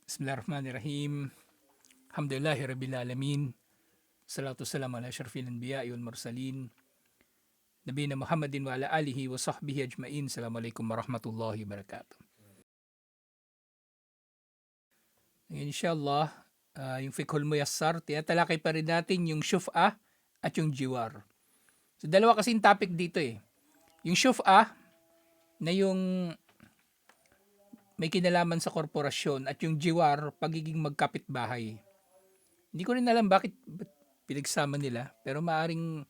Bismillahirrahmanirrahim. Alhamdulillahi Rabbil Alamin. Salatu salam ala syarfil anbiya wal mursalin. Nabiyina Muhammadin wa ala alihi wa sahbihi ajmain. Assalamualaikum warahmatullahi wabarakatuh. Ngayon inshallah, yung Fiqhul Muyassar, tinatalakay pa rin natin yung syuf'ah at yung jiwar. So dalawa kasing topic dito eh. Yung syuf'ah na yung may kinalaman sa korporasyon at yung jiwar, pagiging magkapitbahay. Hindi ko rin alam bakit pinagsama nila, pero maaring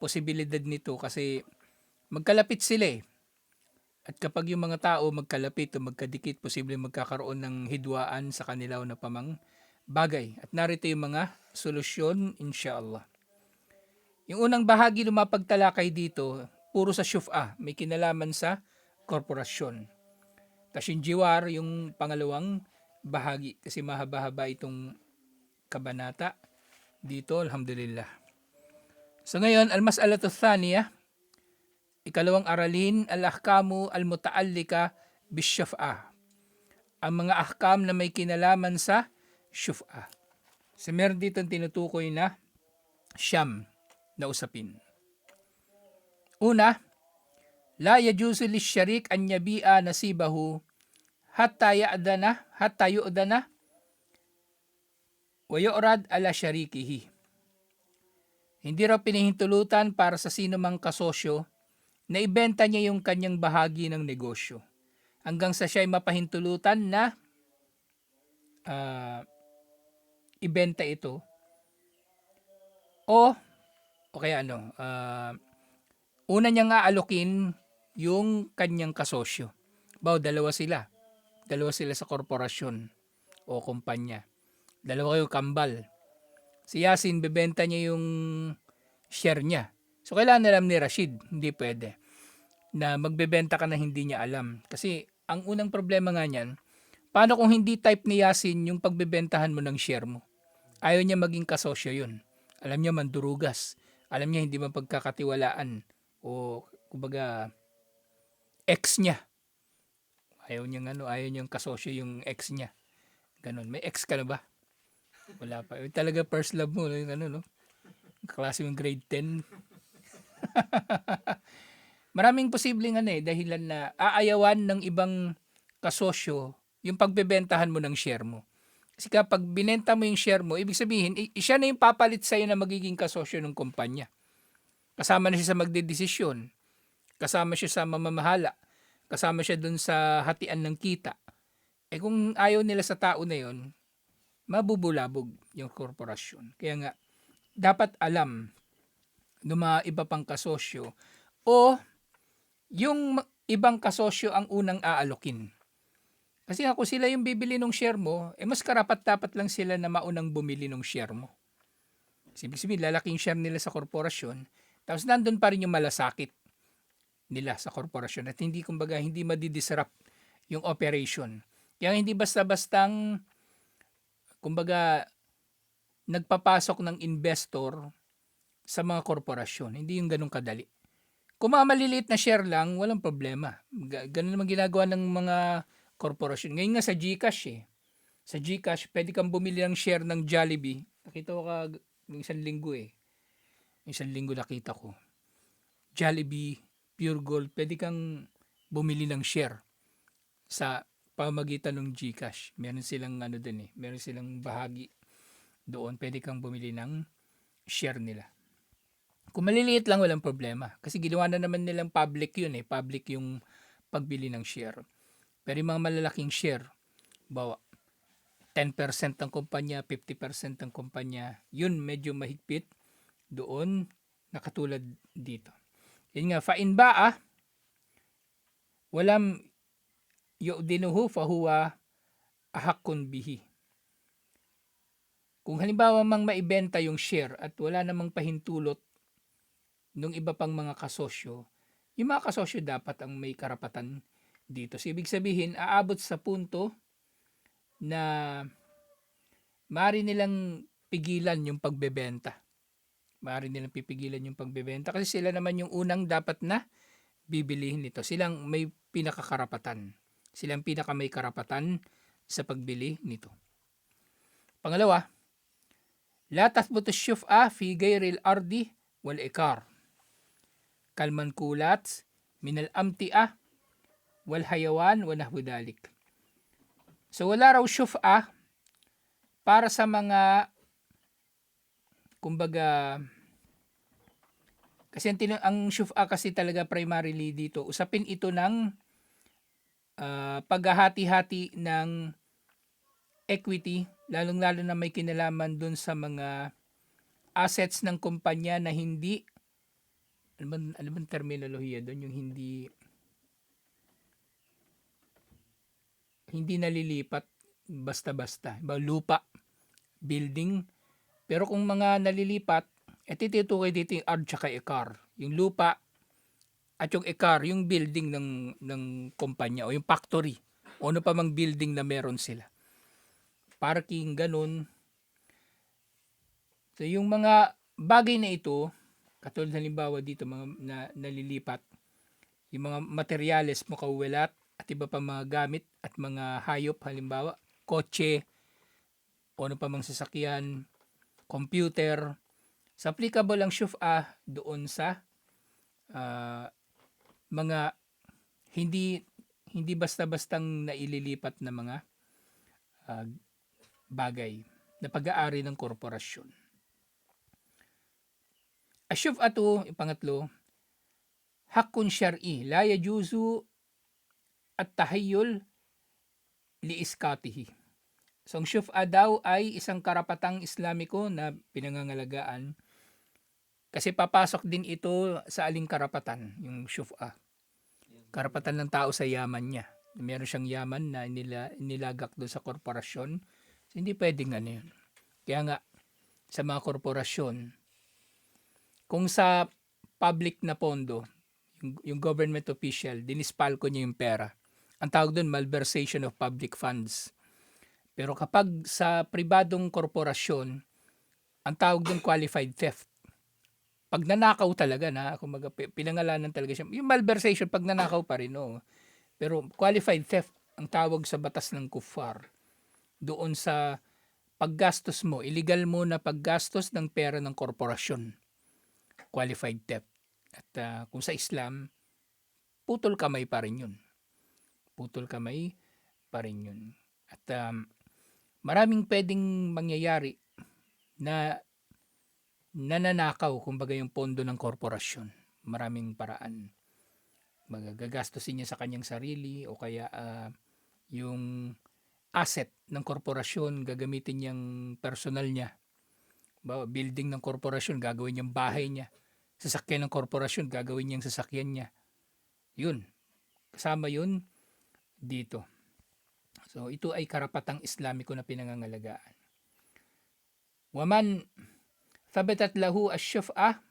posibilidad nito kasi magkalapit sila eh. At kapag yung mga tao magkalapit o magkadikit, posibleng magkakaroon ng hidwaan sa kanila o na pamang bagay. At narito yung mga solusyon, inshallah. Yung unang bahagi lumapagtalakay dito, puro sa syuf'ah, may kinalaman sa korporasyon. Tapos yung jiwar, yung pangalawang bahagi, kasi mahaba-haba itong kabanata dito, alhamdulillah. So ngayon, al-mas'alatu thaniya, ikalawang aralin, al-ahkamu al-muta'allika bisyuf'ah. Ang mga ahkam na may kinalaman sa syuf'ah. So meron dito tinutukoy na siyam na usapin. Una, la yajuzu lisyarik an yabi'a nasibahu hatta yu'dana wa yu'rad ala syarikihi. Hindi raw pinahintulutan para sa sino mang kasosyo na ibenta niya yung kanyang bahagi ng negosyo hanggang sa siya ay mapahintulutan na ibenta ito o kaya una niya nga alokin yung kanyang kasosyo. Dalawa sila sa korporasyon o kumpanya. Dalawa kayo kambal. Si Yasin, bebenta niya yung share niya. So, kailangan alam ni Rashid, hindi pwede na magbebenta ka na hindi niya alam. Kasi, ang unang problema nga niyan, paano kung hindi type ni Yasin yung pagbebentahan mo ng share mo? Ayaw niya maging kasosyo yun. Alam niya mandurugas. Alam niya hindi mapagkakatiwalaan. O, kumbaga, ex niya. Ayaw niyang kasosyo yung ex niya. Ganon. May ex ka na ba? Wala pa. Talaga first love mo. Yung klase yung grade 10. Maraming posibleng dahilan na aayawan ng ibang kasosyo yung pagbebentahan mo ng share mo. Kasi kapag binenta mo yung share mo, ibig sabihin, siya na yung papalit sa'yo na magiging kasosyo ng kumpanya. Kasama na siya sa magdedesisyon. Kasama siya sa mamamahala. Kasama siya dun sa hatian ng kita. Kung ayaw nila sa tao na yon, mabubulabog yung korporasyon. Kaya nga, dapat alam ng mga iba pang kasosyo o yung ibang kasosyo ang unang aalokin. Kasi ako sila yung bibili ng share mo, mas karapat-dapat lang sila na maunang bumili ng share mo. Ibig sabihin, lalaking share nila sa korporasyon, tapos nandun pa rin yung malasakit nila sa korporasyon at hindi madidisrupt yung operation. Kaya hindi basta-bastang nagpapasok ng investor sa mga korporasyon. Hindi yung ganun kadali. Kung maliliit na share lang, walang problema. Ganun naman ginagawa ng mga korporasyon. Ngayon nga sa GCash Sa GCash, pwede kang bumili ng share ng Jollibee. Nakita ko ng isang linggo Isang linggo nakita ko. Jollibee, Pure Gold, pwede kang bumili ng share sa pamagitan ng GCash. Meron silang meron silang bahagi doon. Pwede kang bumili ng share nila. Kung maliliit lang, walang problema. Kasi ginawa na naman nilang public yun Public yung pagbili ng share. Pero yung mga malalaking share, 10% ng kumpanya, 50% ng kumpanya, yun medyo mahigpit doon na katulad dito. Yun nga, fa'in ba'a, walam yu'dinuhu fahuwa ahakun bihi. Kung halimbawa mang maibenta yung share at wala namang pahintulot ng iba pang mga kasosyo, yung mga kasosyo dapat ang may karapatan dito. So, ibig sabihin, aabot sa punto na maaari nilang pigilan yung pagbebenta. Maaari nilang pipigilan yung pagbebenta kasi sila naman yung unang dapat na bibilihin nito. Silang may pinakakarapatan. Silang pinaka may karapatan sa pagbili nito. Pangalawa, la tathbutu syuf'a fi ghayril ardi wal ikar. Kalmankulat min al-amti'ah wal hayawan wa nahwu dhalik. So wala raw syuf'a para sa mga, kumbaga, kasi ang syuf'a kasi talaga primarily dito, usapin ito ng paghahati-hati ng equity, lalong-lalo na may kinalaman dun sa mga assets ng kumpanya na hindi, ano bang terminolohiya doon, yung hindi nalilipat basta-basta. Lupa, building. Pero kung mga nalilipat, titutukoy dito yung ard tsaka ikar. Yung lupa at yung ikar, yung building ng kumpanya o yung factory. O ano pa mang building na meron sila. Parking, ganun. So yung mga bagay na ito, katulad halimbawa dito, mga nalilipat, yung mga materyales, mukhawilat, at iba pa mga gamit at mga hayop, halimbawa, kotse, o ano pa mang sasakyan, computer. So applicable ang syuf'a doon sa mga hindi basta-bastang naililipat na mga bagay na pag-aari ng korporasyon. Asyuf'atu, yung pangatlo, hakkun syar'i, la yajuzu at-tahayyul li iskatihi. So ang syuf'a daw ay isang karapatang Islamiko na pinangangalagaan, kasi papasok din ito sa aling karapatan, yung syuf'a. Karapatan ng tao sa yaman niya. Meron siyang yaman na nilagak doon sa korporasyon. So, hindi pwedeng yun. Kaya nga, sa mga korporasyon, kung sa public na pondo, yung government official, dinispalko niya yung pera. Ang tawag doon, malversation of public funds. Pero kapag sa pribadong korporasyon, ang tawag doon qualified theft. Pag nanakaw talaga na, kumbaga pinangalanan talaga siya. Yung malversation, pag nanakaw pa rin, no. Pero qualified theft, ang tawag sa batas ng kuffar. Doon sa paggastos mo, illegal mo na paggastos ng pera ng korporasyon. Qualified theft. At kung sa Islam, putol kamay pa rin yun. Putol kamay pa rin yun. At maraming pwedeng mangyayari na nananakaw, kumbaga, yung pondo ng korporasyon. Maraming paraan. Magagastusin niya sa kanyang sarili o kaya yung asset ng korporasyon gagamitin niyang personal niya. Building ng korporasyon, gagawin niyang bahay niya. Sasakyan ng korporasyon, gagawin niyang sasakyan niya. Yun. Kasama yun dito. So, ito ay karapatang Islamiko na pinangangalagaan. Waman thabatat lahu asyuf'ah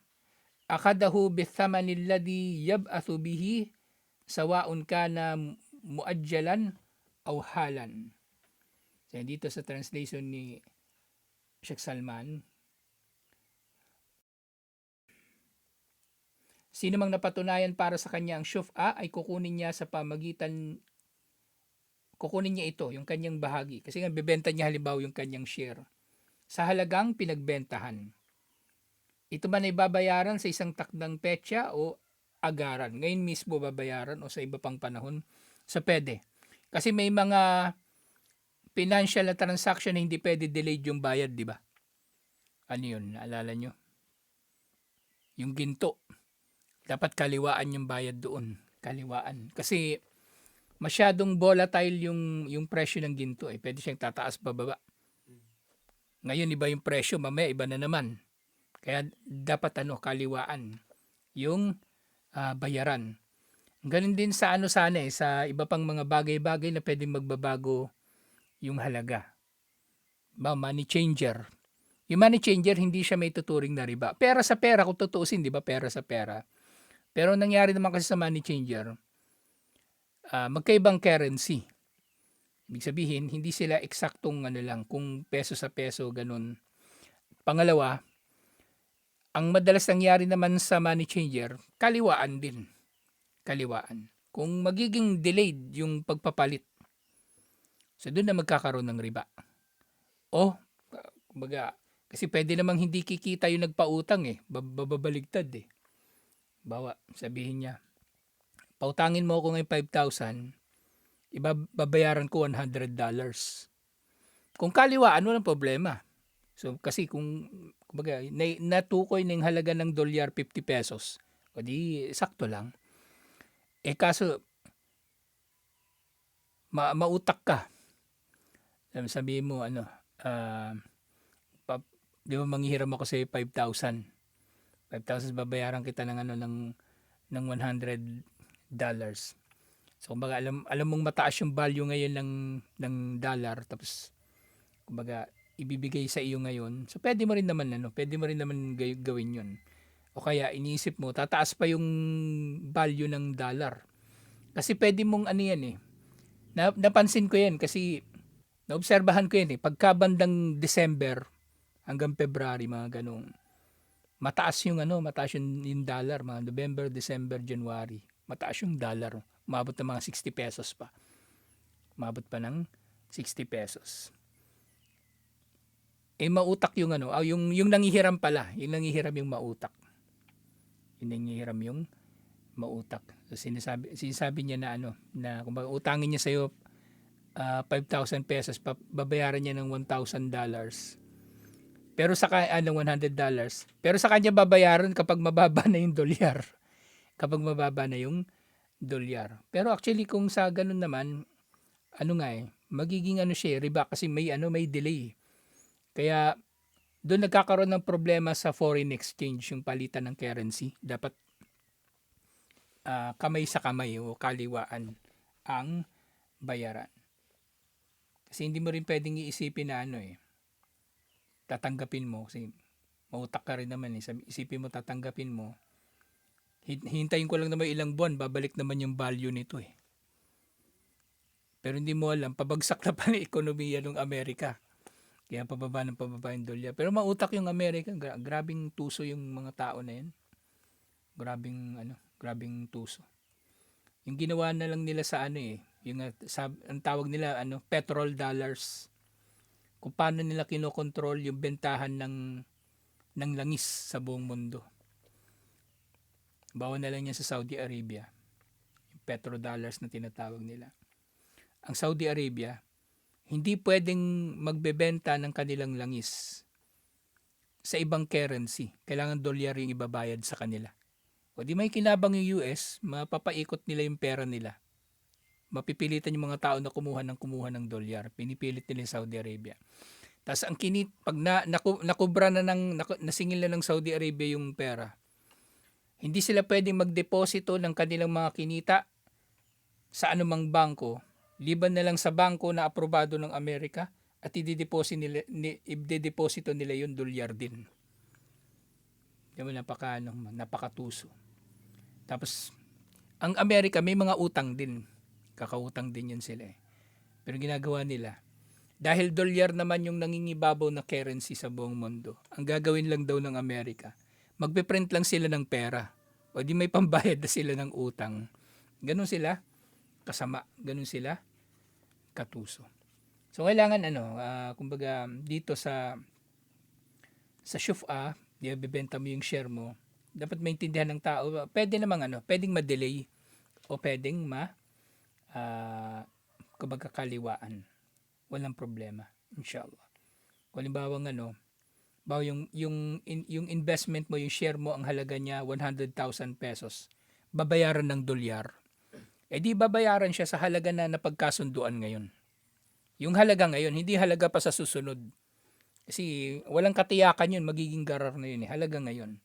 akadahu bithamani alladhi yab'athu bihi sawaun kana muajjalan aw halan. So, dito sa translation ni Sheikh Salman, sino mang napatunayan para sa kanya ang syuf'a ay kukunin niya ito, yung kanyang bahagi. Kasi nga bebenta niya halimbawa yung kanyang share sa halagang pinagbentahan. Ito man ay babayaran sa isang takdang petsa o agaran. Ngayon mismo babayaran o sa iba pang panahon. So pwede. Kasi may mga financial na transaction na hindi pwede delayed yung bayad, di ba? Ano yun? Naalala nyo? Yung ginto. Dapat kaliwaan yung bayad doon. Kaliwaan. Kasi masyadong volatile yung presyo ng ginto. Pwede siyang tataas bababa. Ngayon iba yung presyo, mamaya iba na naman. Kaya dapat kaliwaan yung bayaran. Ganun din sa sa iba pang mga bagay-bagay na pwedeng magbabago yung halaga. Money changer. Yung money changer, hindi siya may tuturing na riba. Pera sa pera, kung tutuusin, di ba? Pera sa pera. Pero nangyari naman kasi sa money changer, magkaibang currency. Ibig sabihin, hindi sila eksaktong kung peso sa peso, ganun. Pangalawa, ang madalas nangyari naman sa money changer, kaliwaan din. Kaliwaan. Kung magiging delayed yung pagpapalit, So doon na magkakaroon ng riba. O, kumbaga, kasi pwede namang hindi kikita yung nagpautang eh. Babaligtad eh. Bawa, sabihin niya, pautangin mo ako ngayon 5,000, babayaran ko $100. Kung kaliwaan, walang problema. So, kasi kung, kumbaga, natukoy ng halaga ng dolyar 50 pesos, o di, sakto lang. Eh, kaso, mautak ka. Sabihin mo, ah, pa, di ba manghihiram ako sa 5,000. 5,000 babayaran kita ng ng $100. So kumbaga alam mong mataas yung value ngayon ng dollar, tapos kumbaga ibibigay sa iyo ngayon. So pwede mo rin naman gawin 'yun. O kaya iniisip mo tataas pa yung value ng dollar. Kasi pwede mong ano yan eh. Napansin ko yan kasi naobserbahan ko yan eh. Pagka bandang December hanggang February, mga ganung, mataas yung dollar, mga November, December, January. Mataas yung dollar. Umabot ng mga 60 pesos pa. Umabot pa ng 60 pesos. Eh mautak yung yung nangihiram pala. Yung nangihiram yung mautak. Yung nangihiram yung mautak. So sinasabi niya na na kung utangin niya sa'yo 5,000 pesos, babayaran niya ng $1,000. Pero sa ng $100. Pero sa kanya babayaran kapag mababa na yung dolyar. Kapag mababa na yung dolyar. Pero actually kung sa ganun naman, magiging siya, riba kasi may delay. Kaya doon nagkakaroon ng problema sa foreign exchange, yung palitan ng currency. Dapat kamay sa kamay o kaliwaan ang bayaran. Kasi hindi mo rin pwedeng iisipin na tatanggapin mo kasi mautak ka rin naman eh. Isipin mo tatanggapin mo. Hintayin ko lang naman ilang buwan, babalik naman yung value nito eh. Pero hindi mo alam, pabagsak na pa ng ekonomiya ng Amerika. Kaya pababa yung dolyar. Pero mautak yung Amerika, grabing tuso yung mga tao na yan. Grabing tuso. Yung ginawa na lang nila sa yung ang tawag nila petrol dollars. Kung paano nila kinokontrol yung bentahan ng langis sa buong mundo. Bawa na lang yan sa Saudi Arabia. Yung petrodollars na tinatawag nila. Ang Saudi Arabia, hindi pwedeng magbebenta ng kanilang langis sa ibang currency. Kailangan dolyar yung ibabayad sa kanila. O di may kinabang yung US, mapapaikot nila yung pera nila. Mapipilitan yung mga tao na kumuha ng dolyar. Pinipilit nila yung Saudi Arabia. Tapos ang pag nakubra na nasingil na ng Saudi Arabia yung pera, hindi sila pwedeng magdeposito ng kanilang mga kinita sa anumang bangko, liban na lang sa bangko na aprobado ng Amerika at i-deposito nila yung dolyar din. Diba, napakatuso. Tapos, ang Amerika may mga utang din. Kakautang din yun sila eh. Pero ginagawa nila, dahil dolyar naman yung nangingibabaw na currency sa buong mundo, ang gagawin lang daw ng Amerika, magpe-print lang sila ng pera. O di may pambayad na sila ng utang. Ganun sila kasama. Ganun sila katuso. So kailangan kumbaga dito sa SHUFA, di bibenta mo yung share mo, dapat maintindihan ng tao, pwede namang pwedeng ma-delay o pwedeng kumbaga kaliwaan. Walang problema, inshallah. Kung halimbawa yung investment mo, yung share mo, ang halaga niya 100,000 pesos, babayaran ng dolyar. Eh di babayaran siya sa halaga na napagkasunduan ngayon. Yung halaga ngayon, hindi halaga pa sa susunod. Kasi walang katiyakan yun, magiging garar na yun. Halaga ngayon.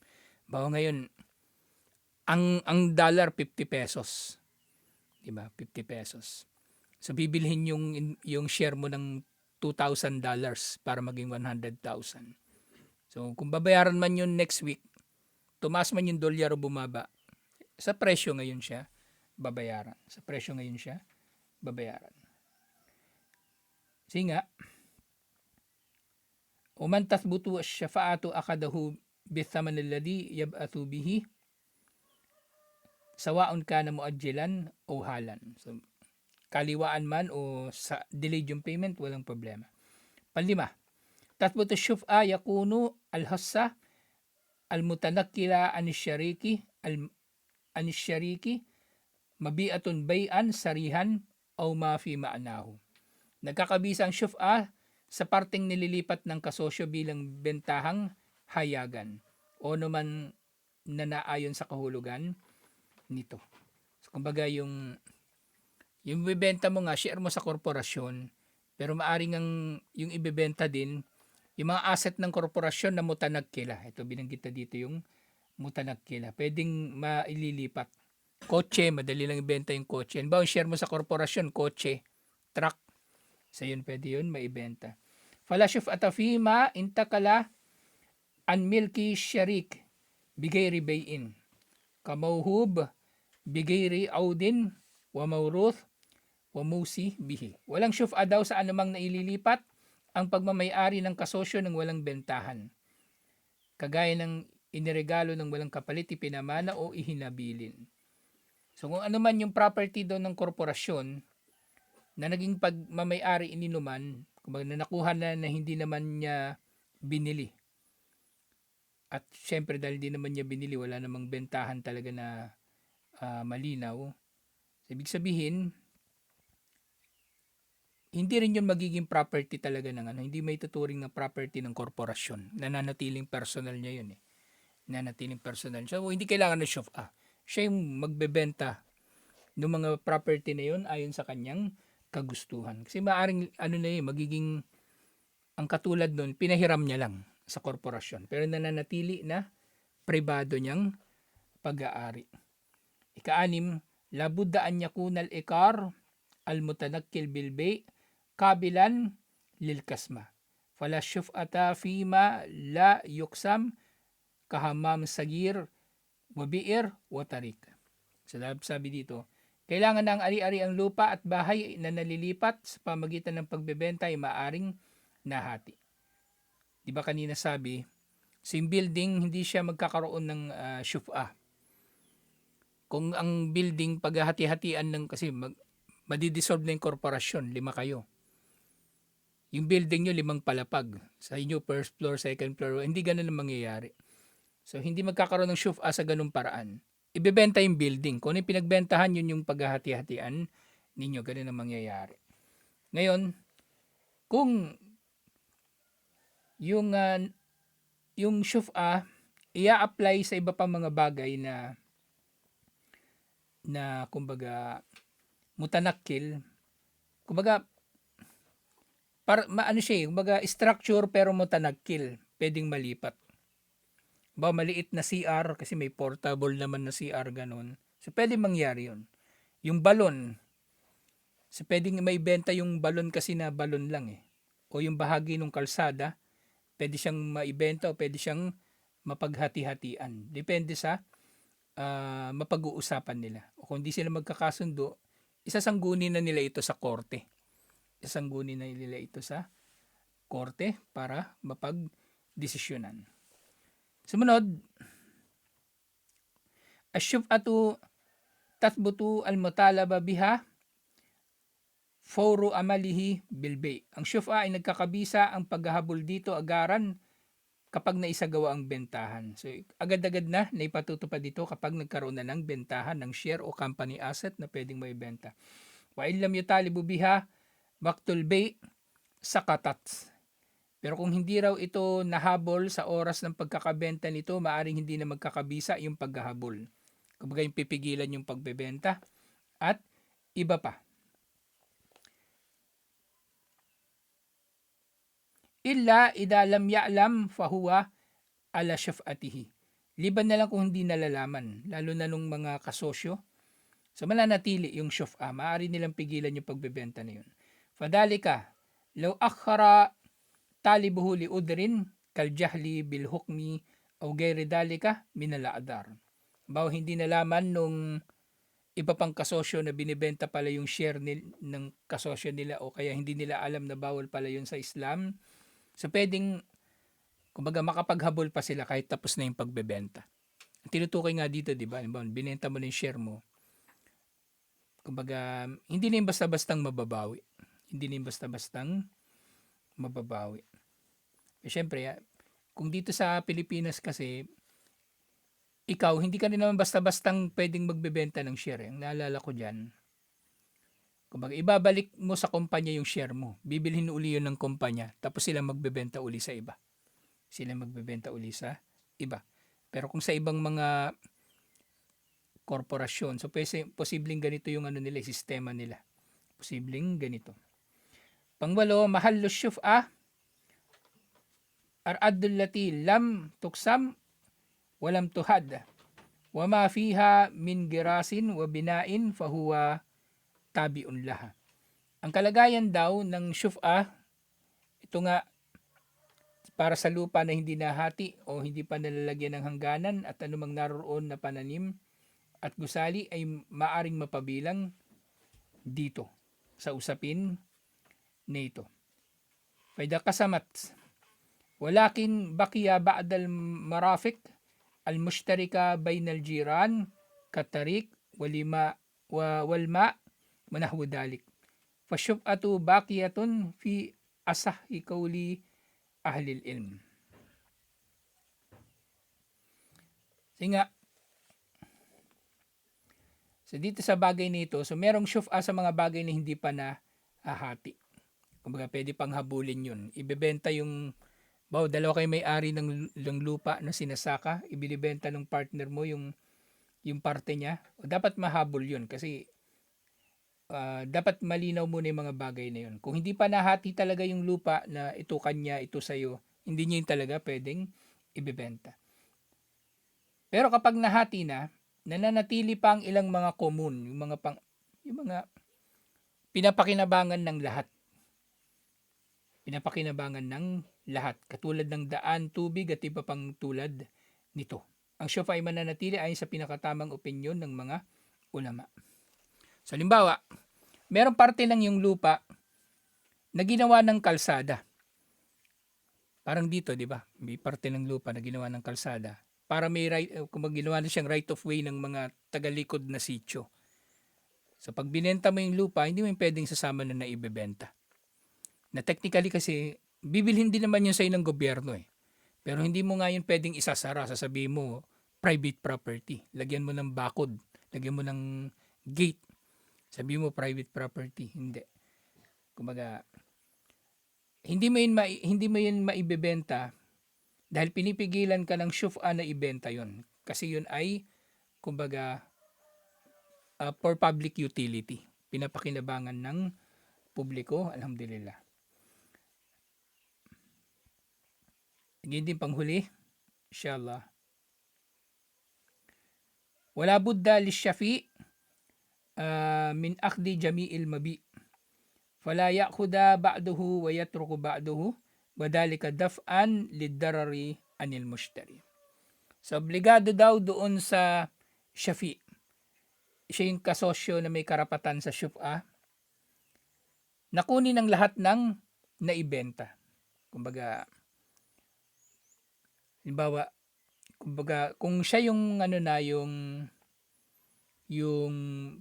Bawa ngayon, ang dollar 50 pesos. Diba? 50 pesos. So bibilhin yung share mo ng $2,000 para maging 100,000. So kung babayaran man yun next week, tumaas man yung dolyar o bumaba, sa presyo ngayon siya babayaran. Sa presyo ngayon siya babayaran. Kasi nga, وَمَنْ تَثْبُتُ الشَّفَاعَةُ أَخَذَهُ بِالثَّمَنِ الَّذِي يَبْعَثُ بِهِ سَوَاءٌ كَانَ مُؤَجِّلًا أَوْ حَالًا. So, kaliwaan man o sa delayed yung payment, walang problema. Panlima, tatbutu syuf'a yakunu al-hassa al-mutanakkila anishariki mabi'atun bay'an sarihan o ma fi ma'nahu. Nagkakabisa ang syuf'a sa parteng nililipat ng kasosyo bilang bentahang hayagan o naman na naayon sa kahulugan nito. So, kumbaga yung ibebenta mo nga, share mo sa korporasyon, pero maaring yung ibebenta din, yung mga asset ng korporasyon na mutanagkila. Ito, binanggit na dito yung mutanagkila. Pwedeng maililipat. Kotse, madali lang ibenta yung kotse. Ano ba, share mo sa korporasyon, kotse, truck. So yun, pwede yun, maibenta. Falashuf atafima intakala an milki sharik bigay ribayin. Kamauhub bigay audin wa mauruth wa musi bihi. Walang syuf'a daw sa anumang naililipat ang pagmamayari ng kasosyo ng walang bentahan. Kagaya ng iniregalo ng walang kapalit, ipinamana o ihinabilin. So kung ano man yung property daw ng korporasyon na naging pagmamayari ininuman, kumbaga na nakuha na hindi naman niya binili. At syempre dahil di naman niya binili, wala namang bentahan talaga na malinaw. So, ibig sabihin, hindi rin yun magiging property talaga ng hindi may tuturing na property ng korporasyon. Nananatiling personal niya yun eh. Nananatiling personal. So, hindi kailangan ng syuf'a. Siya yung magbebenta ng mga property na yun ayon sa kanyang kagustuhan. Kasi maaring magiging ang katulad nun, pinahiram niya lang sa korporasyon. Pero nananatili na pribado niyang pag-aari. Ika-anim, labudda an yakunal ikar al-mutanakkil bilbay kabilan lil kasma. Fala syuf'ata fima la yuksam kahamam sagir wabiir watarik. So sabi dito, kailangan ng ari-ari ang lupa at bahay na nalilipat sa pamagitan ng pagbebenta ay maaring nahati. Di ba kanina sabi, yung building hindi siya magkakaroon ng syuf'a. Kung ang building paghahati-hatian ng kasi madidissolve na yung korporasyon, 5 kayo. Yung building nyo 5 palapag. Sa inyo first floor, second floor, hindi ganun ang mangyayari. So hindi magkakaroon ng syuf'a sa ganung paraan. Ibebenta yung building. Kung ano yung pinagbentahan, yun yung paghahati-hatian ninyo. Ganun ang mangyayari. Ngayon, kung yung syuf'a ia-apply sa iba pang mga bagay na kumbaga mutanakil, kumbaga kumbaga structure pero mutanakil, pwedeng malipat. Ba maliit na CR kasi may portable naman na CR ganun. So pwedeng mangyari 'yon. Yung balon, so pwedeng maibenta yung balon kasi na balon lang eh. O yung bahagi ng kalsada, pwede siyang maibenta o pwede siyang mapaghati-hatian. Depende sa mapag-uusapan nila. O kung di sila magkakasundo, isasanggunin na nila ito sa korte. Isasanggunin na nila ito sa korte para mapag-desisyonan. Sumunod, asyuf'atu tathbutu al-mutalaba biha fawru amalihi bilbay. Ang syuf'a ay nagkakabisa ang paghahabol dito agaran kapag naisagawa ang bentahan. So, agad-agad na naipatutupad dito kapag nagkaroon na ng bentahan ng share o company asset na pwedeng maibenta. Wa illam yutalibu biha waqtul bay sakatat. Pero kung hindi raw ito nahabol sa oras ng pagkakabenta nito, maaring hindi na magkakabisa yung paghahabol. Kumbaga yung pipigilan yung pagbebenta at iba pa. Illa idha lam ya'lam fahuwa ala syaf'atihi. Liban na lang kung hindi nalalaman, lalo na nung mga kasosyo. So mananatili yung syuf'a, maaari nilang pigilan yung pagbebenta na yun. Fadalika, law akhara talibuhu li udrin kal jahli bil hukmi o gayri dalika minala adar. Bawo hindi nalaman nung iba pang kasosyo na binibenta pala yung share ng kasosyo nila o kaya hindi nila alam na bawal pala yun sa Islam. So pwedeng kumbaga makapaghabol pa sila kahit tapos na yung pagbebenta. Tinutukoy nga dito, di ba? Binenta mo na yung share mo. Kumbaga, hindi na yung basta-bastang mababawi. Hindi na yung basta-bastang mababawi. Eh, syempre, kung dito sa Pilipinas kasi, ikaw, hindi ka rin naman basta-bastang pwedeng magbebenta ng share. Ang naalala ko dyan, kumbaga, ibabalik mo sa kumpanya yung share mo. Bibilhin uli yun ng kumpanya. Tapos sila magbebenta uli sa iba. Sila magbebenta uli sa iba. Pero kung sa ibang mga korporasyon, so posibleng ganito yung ano nila, sistema nila. Posibleng ganito. Pangwalo, mahal lo syuf'ah ar-addul lati lam tuksam walam tuhad. Wa ma fiha min girasin wa binain fahuwa tabiun laha. Ang kalagayan daw ng syuf'ah, ito nga para sa lupa na hindi nahati o hindi pa nalalagyan ng hangganan at anumang naroon na pananim at gusali ay maaring mapabilang dito sa usapin na ito. Faida kasamat. Walakin bakiya ba'dal marafik al-mushtarika bainal jiran katarik walima walma manahwu dalik. Fasyub'atu baqiyatun fi asahhi qawli ahlil ilm. So dito sa bagay nito, so merong syuf'a sa mga bagay na hindi pa na hahati. Kumbaga pwede pang habulin yun. Ibebenta yung, dalawa kayo may-ari ng lupa na sinasaka, ibinibenta ng partner mo yung parte niya. O dapat mahabol yun kasi dapat malinaw muna yung mga bagay na yun. Kung hindi pa nahati talaga yung lupa na ito kanya, ito sa'yo, hindi niya yun talaga pwedeng ibebenta. Pero kapag nahati na, nananatili pa ang ilang mga commune, yung mga pinapakinabangan ng lahat. Pinapakinabangan ng lahat, katulad ng daan, tubig at iba pang tulad nito. Ang syufa ay mananatili ayon sa pinakatamang opinyon ng mga ulama. So, halimbawa, merong parte lang yung lupa na ginawa ng kalsada. Parang dito, di ba? May parte ng lupa na ginawa ng kalsada. Para may kung ginawa na siyang right of way ng mga tagalikod na sityo. So, pag binenta mo yung lupa, hindi mo yung pwedeng sasama na naibebenta. Na technically kasi, bibilhin din naman yun sa'yo ng gobyerno eh. Pero hindi mo nga yun pwedeng isasara. Sasabihin mo, private property. Lagyan mo ng bakod. Lagyan mo ng gate. Sabihin mo, private property. Hindi. Kumbaga, hindi mo yun maibebenta dahil pinipigilan ka ng syuf'a na ibenta yun. Kasi yun ay, kumbaga, for public utility. Pinapakinabangan ng publiko, alhamdulillah. Ganyan din panghuli, inshallah. Wala budda li syafi min akhdi jami'il mabi. Fala ya'khuda ba'duhu wa yatruku ba'duhu wa dhalika daf'an lid-darari anil mushtari. So, obligado daw doon sa syafi. Siya yung kasosyo na may karapatan sa syuf'a. Nakunin ang lahat ng naibenta. Kumbaga, halimbawa, kung siya yung yung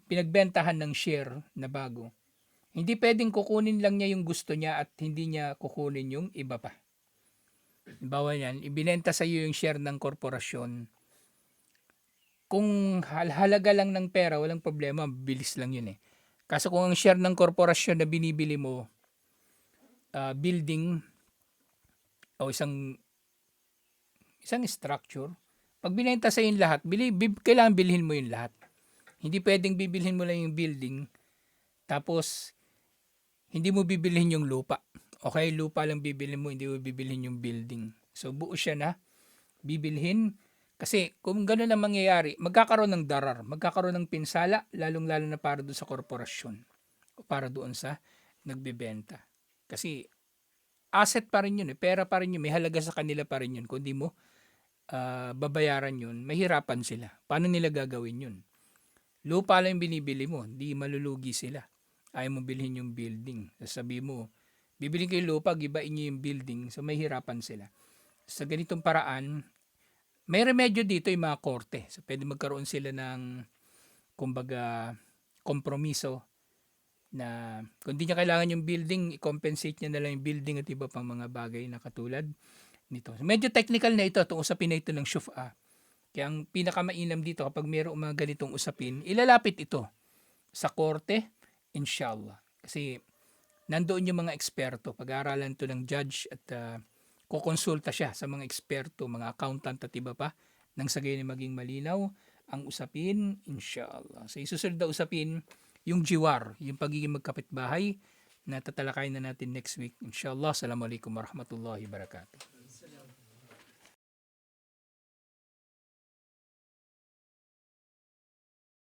pinagbentahan ng share na bago, hindi pwedeng kukunin lang niya yung gusto niya at hindi niya kukunin yung iba pa. Halimbawa yan, ibinenta sa iyo yung share ng korporasyon. Kung halaga lang ng pera, walang problema, bilis lang yun eh. Kaso kung ang share ng korporasyon na binibili mo, building o isang structure, pag binenta sa yung lahat, kailangan bilhin mo yung lahat. Hindi pwedeng bibilhin mo lang yung building, tapos hindi mo bibilhin yung lupa. Okay, lupa lang bibilhin mo, hindi mo bibilhin yung building. So, buo siya na bibilhin. Kasi kung gano'n ang mangyayari, magkakaroon ng darar, magkakaroon ng pinsala, lalong-lalo na para doon sa korporasyon o para doon sa nagbebenta. Kasi asset pa rin yun eh, pera pa rin yun, may halaga sa kanila pa rin yun. Kung di mo babayaran yun, mahirapan sila. Paano nila gagawin yun? Lupa lang yung binibili mo, di malulugi sila. Ayaw mo bilhin yung building. Sabi mo, bibili kayo lupa, gibain nyo yung building, so mahirapan sila. Sa ganitong paraan, may remedyo dito yung mga korte. So pwede magkaroon sila ng, kumbaga, kompromiso na kung di niya kailangan yung building, i-compensate niya na lang yung building at iba pang mga bagay na katulad nito. Medyo technical na ito, itong usapin na ito ng SHUFA. Kaya ang pinakamainam dito kapag mayroong mga ganitong usapin, ilalapit ito sa korte, inshallah. Kasi nandoon yung mga eksperto, pag-aaralan to ng judge at kukonsulta siya sa mga eksperto, mga accountant at iba pa, nang sa gayon maging malinaw ang usapin, inshallah. Sa isusunod na usapin, yung jiwar, yung pagiging magkapitbahay, na tatalakayin na natin next week. Inshallah. Assalamualaikum warahmatullahi wabarakatuh.